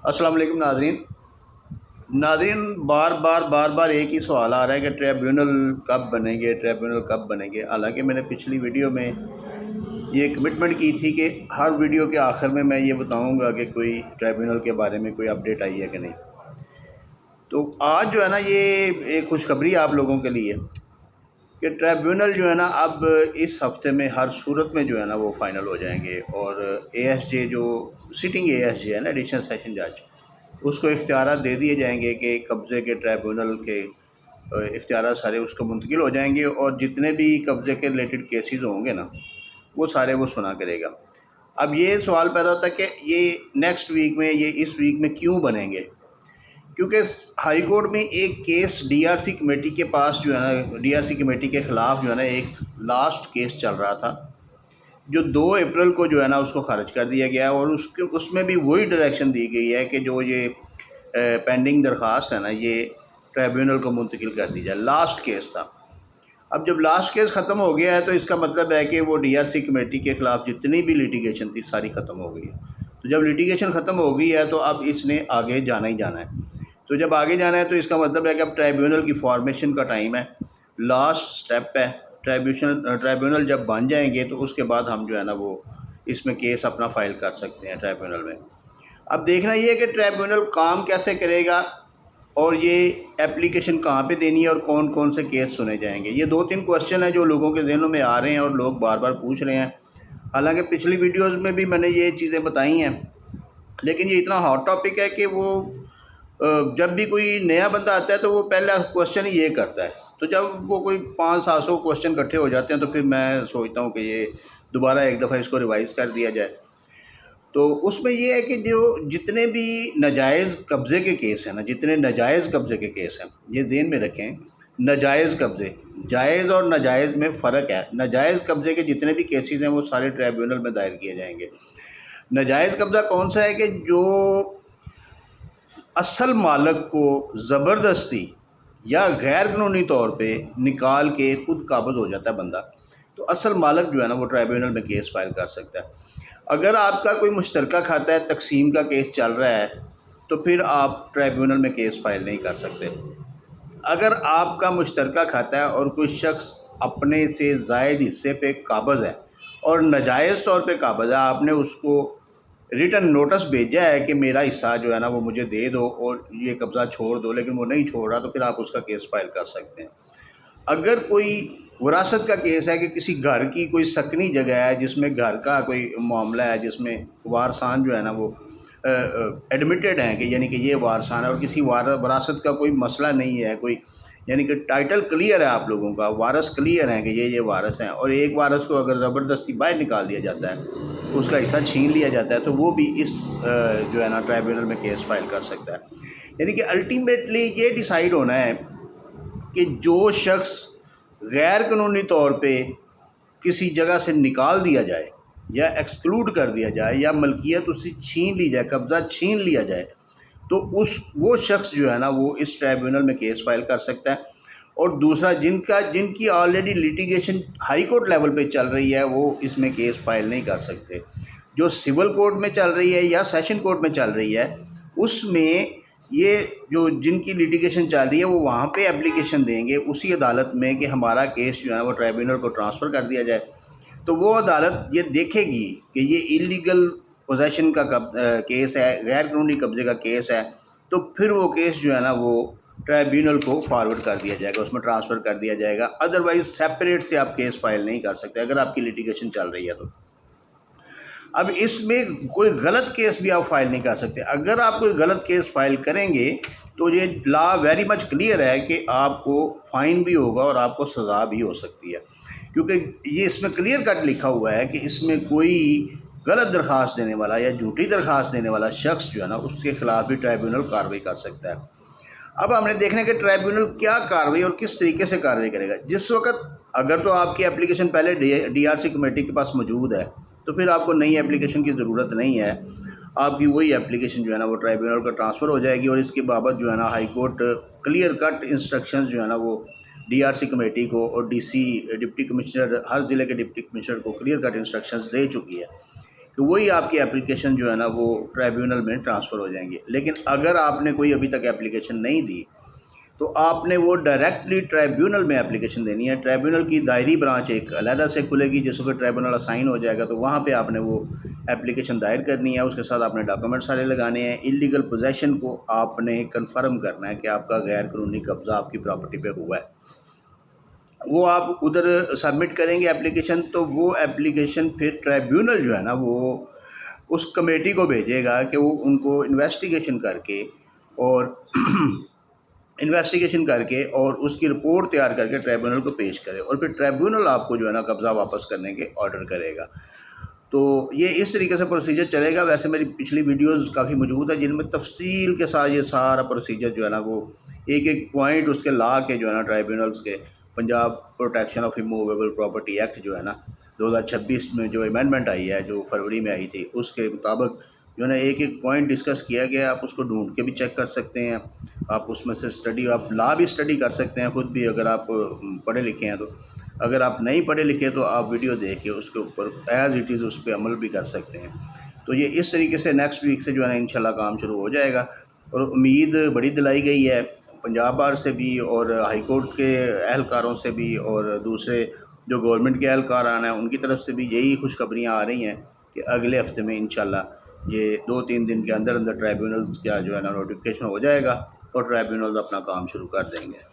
السلام علیکم ناظرین بار بار ایک ہی سوال آ رہا ہے کہ ٹریبیونل کب بنیں گے، ٹریبیونل کب بنیں گے۔ حالانکہ میں نے پچھلی ویڈیو میں یہ کمٹمنٹ کی تھی کہ ہر ویڈیو کے آخر میں یہ بتاؤں گا کہ کوئی ٹریبیونل کے بارے میں کوئی اپڈیٹ آئی ہے کہ نہیں۔ تو آج جو ہے نا یہ ایک خوشخبری آپ لوگوں کے لیے کہ ٹریبیونل جو ہے نا اب اس ہفتے میں ہر صورت میں جو ہے نا وہ فائنل ہو جائیں گے، اور اے ایس جے جو سٹنگ اے ایس جے ہے نا، ایڈیشنل سیشن جج، اس کو اختیارات دے دیے جائیں گے کہ قبضے کے ٹریبیونل کے اختیارات سارے اس کو منتقل ہو جائیں گے، اور جتنے بھی قبضے کے ریلیٹڈ کیسز ہوں گے نا وہ سارے وہ سنا کرے گا۔ اب یہ سوال پیدا ہوتا ہے کہ یہ نیکسٹ ویک میں، یہ اس ویک میں کیوں بنیں گے؟ کیونکہ ہائی کورٹ میں ایک case D R C committee کے پاس جو ہے نا، ڈی آر سی کمیٹی کے خلاف جو ہے نا ایک لاسٹ کیس چل رہا تھا، جو 2 اپریل کو جو ہے نا اس کو خارج کر دیا گیا، اور اس میں بھی وہی ڈائریکشن دی گئی ہے کہ جو یہ پینڈنگ درخواست ہے نا یہ ٹریبیونل کو منتقل کر دی جائے۔ لاسٹ کیس تھا۔ اب جب لاسٹ کیس ختم ہو گیا ہے تو اس کا مطلب ہے کہ وہ ڈی آر سی کمیٹی کے خلاف جتنی بھی لیٹیگیشن تھی ساری ختم ہو گئی ہے۔ تو جب لیٹیگیشن ختم ہو گئی ہے تو اب اس نے آگے جانا ہی جانا ہے۔ تو جب آگے جانا ہے تو اس کا مطلب ہے کہ اب ٹریبیونل کی فارمیشن کا ٹائم ہے، لاسٹ سٹیپ ہے۔ ٹریبیونل جب بن جائیں گے تو اس کے بعد ہم جو ہے نا وہ اس میں کیس اپنا فائل کر سکتے ہیں ٹریبیونل میں۔ اب دیکھنا یہ ہے کہ ٹریبیونل کام کیسے کرے گا، اور یہ اپلیکیشن کہاں پہ دینی ہے، اور کون کون سے کیس سنے جائیں گے۔ یہ 2-3 کوسچن ہیں جو لوگوں کے ذہنوں میں آ رہے ہیں اور لوگ بار بار پوچھ رہے ہیں۔ حالانکہ پچھلی ویڈیوز میں بھی میں نے یہ چیزیں بتائی ہیں، لیکن یہ اتنا ہاٹ ٹاپک ہے کہ وہ جب بھی کوئی نیا بندہ آتا ہے تو وہ پہلا کوسچن ہی یہ کرتا ہے۔ تو جب وہ کوئی 500-700 کوسچن اکٹھے ہو جاتے ہیں تو پھر میں سوچتا ہوں کہ یہ دوبارہ ایک دفعہ اس کو ریوائز کر دیا جائے۔ تو اس میں یہ ہے کہ جو جتنے بھی ناجائز قبضے کے کیس ہیں نا، جتنے ناجائز قبضے کے کیس ہیں، یہ ذہن میں رکھیں، ناجائز قبضے، جائز اور ناجائز میں فرق ہے۔ ناجائز قبضے کے جتنے بھی کیسز ہیں وہ سارے ٹریبیونل میں دائر کیے جائیں گے۔ ناجائز قبضہ کون سا ہے؟ کہ جو اصل مالک کو زبردستی یا غیر قانونی طور پہ نکال کے خود قابض ہو جاتا ہے بندہ، تو اصل مالک جو ہے نا وہ ٹریبیونل میں کیس فائل کر سکتا ہے۔ اگر آپ کا کوئی مشترکہ کھاتا ہے، تقسیم کا کیس چل رہا ہے، تو پھر آپ ٹریبیونل میں کیس فائل نہیں کر سکتے۔ اگر آپ کا مشترکہ کھاتا ہے اور کوئی شخص اپنے سے زائد حصے پہ قابض ہے اور ناجائز طور پہ قابض ہے، آپ نے اس کو ریٹن نوٹس بھیجا ہے کہ میرا حصہ جو ہے نا وہ مجھے دے دو اور یہ قبضہ چھوڑ دو، لیکن وہ نہیں چھوڑ رہا، تو پھر آپ اس کا کیس فائل کر سکتے ہیں۔ اگر کوئی وراثت کا کیس ہے کہ کسی گھر کی کوئی سکنی جگہ ہے جس میں گھر کا کوئی معاملہ ہے، جس میں وارثان جو ہے نا وہ ایڈمیٹڈ ہیں، کہ یعنی کہ یہ وارثان ہے، اور کسی وراثت کا کوئی مسئلہ نہیں ہے، کوئی یعنی کہ ٹائٹل کلیئر ہے، آپ لوگوں کا وارث کلیئر ہیں کہ یہ وارث ہیں، اور ایک وارث کو اگر زبردستی باہر نکال دیا جاتا ہے، اس کا حصہ چھین لیا جاتا ہے، تو وہ بھی اس جو ہے نا ٹریبیونل میں کیس فائل کر سکتا ہے۔ یعنی کہ الٹیمیٹلی یہ ڈیسائیڈ ہونا ہے کہ جو شخص غیر قانونی طور پہ کسی جگہ سے نکال دیا جائے یا ایکسکلوڈ کر دیا جائے یا ملکیت اس سے چھین لی جائے، قبضہ چھین لیا جائے، تو وہ شخص جو ہے نا وہ اس ٹریبیونل میں کیس فائل کر سکتا ہے۔ اور دوسرا جن کی already litigation high court level پہ چل رہی ہے وہ اس میں کیس فائل نہیں کر سکتے۔ جو سول کورٹ میں چل رہی ہے یا سیشن کورٹ میں چل رہی ہے، اس میں یہ جو جن کی لیٹیگیشن چل رہی ہے وہ وہاں پہ اپلیکیشن دیں گے اسی عدالت میں کہ ہمارا کیس جو ہے وہ ٹریبیونل کو ٹرانسفر کر دیا جائے۔ تو وہ عدالت یہ دیکھے گی کہ یہ انلیگل پوزیشن کا کیس ہے، غیر قانونی قبضے کا کیس ہے، تو پھر وہ کیس جو ہے نا وہ ٹریبیونل کو فارورڈ کر دیا جائے گا، اس میں ٹرانسفر کر دیا جائے گا۔ ادروائز سیپریٹ سے آپ کیس فائل نہیں کر سکتے اگر آپ کی لیٹیگیشن چل رہی ہے تو۔ اب اس میں کوئی غلط کیس بھی آپ فائل نہیں کر سکتے۔ اگر آپ کوئی غلط کیس فائل کریں گے تو یہ لا ویری مچ کلیئر ہے کہ آپ کو فائن بھی ہوگا اور آپ کو سزا بھی ہو سکتی ہے، کیونکہ یہ اس میں کلیئر کٹ لکھا ہوا ہے کہ اس میں کوئی غلط درخواست دینے والا یا جھوٹی درخواست دینے والا شخص جو ہے نا اس کے خلاف بھی ٹریبیونل کارروائی کر سکتا ہے۔ اب ہم نے دیکھنا ہے کہ ٹریبیونل کیا کارروائی اور کس طریقے سے کارروائی کرے گا۔ جس وقت اگر تو آپ کی اپلیکیشن پہلے ڈی آر سی کمیٹی کے پاس موجود ہے تو پھر آپ کو نئی اپلیکیشن کی ضرورت نہیں ہے، آپ کی وہی اپلیکیشن جو ہے نا وہ ٹریبیونل کا ٹرانسفر ہو جائے گی، اور اس کے بابت جو ہے نا high court clear cut instructions جو ہے نا وہ ڈی آر سی کمیٹی کو اور ڈی سی ڈپٹی کمشنر، ہر ضلع کے ڈپٹی کمشنر کو کلیئر کٹ انسٹرکشنز دے چکی ہے تو وہی آپ کی اپلیکیشن جو ہے نا وہ ٹرائیبیونل میں ٹرانسفر ہو جائیں گے۔ لیکن اگر آپ نے کوئی ابھی تک اپلیکیشن نہیں دی تو آپ نے وہ ڈائریکٹلی ٹرائیبیونل میں اپلیکیشن دینی ہے۔ ٹرائیبیونل کی دائری برانچ ایک علیحدہ سے کھلے گی، جس کو ٹرائیبیونل اسائن ہو جائے گا، تو وہاں پہ آپ نے وہ اپلیکیشن دائر کرنی ہے۔ اس کے ساتھ آپ نے ڈاکومنٹ سارے لگانے ہیں۔ انلیگل پوزیشن کو آپ نے کنفرم کرنا ہے کہ آپ کا غیر قانونی قبضہ آپ کی پراپرٹی پہ ہوا ہے، وہ آپ ادھر سبمٹ کریں گے اپلیکیشن، تو وہ اپلیکیشن پھر ٹرائیبیونل جو ہے نا وہ اس کمیٹی کو بھیجے گا کہ وہ ان کو انویسٹیگیشن کر کے اور اس کی رپورٹ تیار کر کے ٹرائیبیونل کو پیش کرے، اور پھر ٹرائیبیونل آپ کو جو ہے نا قبضہ واپس کرنے کے آرڈر کرے گا۔ تو یہ اس طریقے سے پروسیجر چلے گا۔ ویسے میری پچھلی ویڈیوز کافی موجود ہے جن میں تفصیل کے ساتھ یہ سارا پروسیجر جو ہے نا وہ ایک ایک پوائنٹ اس کے لا کے جو ہے نا ٹرائیبیونلز کے، Punjab protection of immovable property act جو ہے نا 2026 میں جو امینڈمنٹ آئی ہے، جو فروری میں آئی تھی، اس کے مطابق جو ہے نا ایک ایک پوائنٹ ڈسکس کیا گیا۔ آپ اس کو ڈھونڈ کے بھی چیک کر سکتے ہیں، آپ اس میں سے آپ لا بھی اسٹڈی کر سکتے ہیں خود بھی، اگر آپ پڑھے لکھے ہیں تو۔ اگر آپ نہیں پڑھے لکھے تو آپ ویڈیو دیکھ کے اس کے اوپر ایز اٹ از اس پہ عمل بھی کر سکتے ہیں۔ تو یہ اس طریقے سے نیکسٹ ویک سے جو ہے نا انشاءاللہ کام شروع ہو جائے گا، اور امید بڑی دلائی گئی ہے پنجاب بار سے بھی، اور ہائی کورٹ کے اہلکاروں سے بھی، اور دوسرے جو گورنمنٹ کے اہلکاران ہیں ان کی طرف سے بھی یہی خوشخبریاں آ رہی ہیں کہ اگلے ہفتے میں انشاءاللہ یہ 2-3 دن کے اندر ٹرائیبیونلز کا جو ہے نا نوٹیفیکیشن ہو جائے گا، اور ٹرائیبیونلز اپنا کام شروع کر دیں گے۔